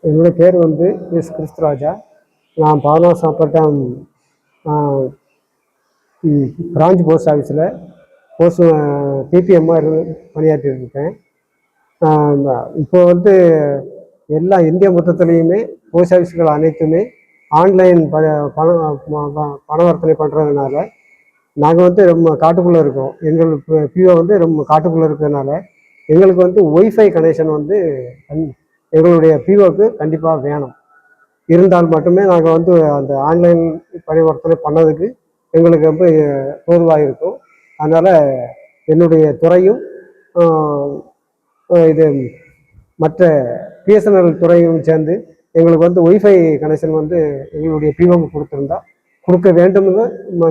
என்னோட பேர் வந்து எஸ் கிறிஸ்துராஜா. நான் பாபநாசப்பட்டம் பிரான்ச் போஸ்ட் ஆஃபீஸில் போஸ்ட் பிபிஎம்மாக பணியாற்றிட்டு இருக்கேன். இப்போ வந்து எல்லா இந்திய மொத்தத்துலேயுமே போஸ்ட் ஆஃபீஸ்கள் அனைத்துமே ஆன்லைன் பணவர்த்தனை பண்ணுறதுனால நாங்கள் வந்து ரொம்ப காட்டுக்குள்ளே இருக்கோம். எங்கள் பிஓ வந்து ரொம்ப காட்டுக்குள்ளே இருக்கிறதுனால எங்களுக்கு வந்து ஒய்ஃபை கனெக்ஷன் வந்து எங்களுடைய பிஓக்கு கண்டிப்பாக வேணும். இருந்தால் மட்டுமே நாங்கள் வந்து அந்த ஆன்லைன் பரிவர்த்தனை பண்ணதுக்கு எங்களுக்கு ரொம்ப தோதுவாக இருக்கும். அதனால் என்னுடைய துறையும் இது மற்ற பிஎஸ்என்எல் துறையும் சேர்ந்து எங்களுக்கு வந்து ஒய்ஃபை கனெக்ஷன் வந்து எங்களுடைய பிஓக்கு கொடுக்க வேண்டும்னு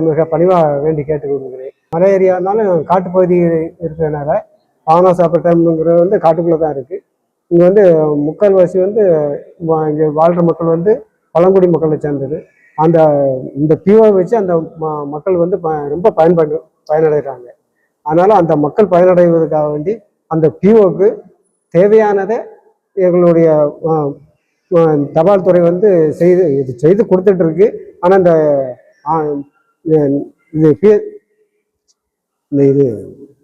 மிக பணிவாக வேண்டி கேட்டுக்கொள்கிறேன். மலை ஏரியானாலும் காட்டுப்பகுதி இருக்கிறதுனால பாபநாசப்பட்டம்ங்கிறது வந்து காட்டுக்குள்ளே தான் இருக்குது. இங்கே வந்து முக்கால்வாசி வந்து இங்கே வாழ்கிற மக்கள் வந்து பழங்குடி மக்களை சேர்ந்தது. இந்த பிஓவை வச்சு அந்த மக்கள் வந்து ரொம்ப பயனடைகிறாங்க. அதனால் அந்த மக்கள் பயனடைவதற்காக வேண்டி அந்த பிஓக்கு தேவையானதை எங்களுடைய தபால் துறை வந்து செய்து கொடுத்துட்ருக்கு. ஆனால் இது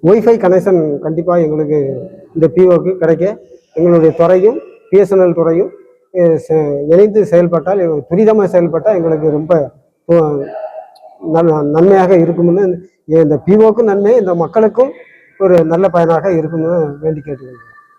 ஒய்ஃபை கனெக்ஷன் கண்டிப்பாக எங்களுக்கு இந்த பிஓக்கு கிடைக்க எங்களுடைய துறையும் பிஎஸ்என்எல் துறையும் இணைந்து செயல்பட்டால், துரிதமாக செயல்பட்டால் எங்களுக்கு ரொம்ப நன்மையாக இருக்கும்னு, இந்த பிஓக்கும் நன்மை, இந்த மக்களுக்கும் ஒரு நல்ல பயனாக இருக்கும்னு வேண்டி கேட்டுக்கொள்கிறேன்.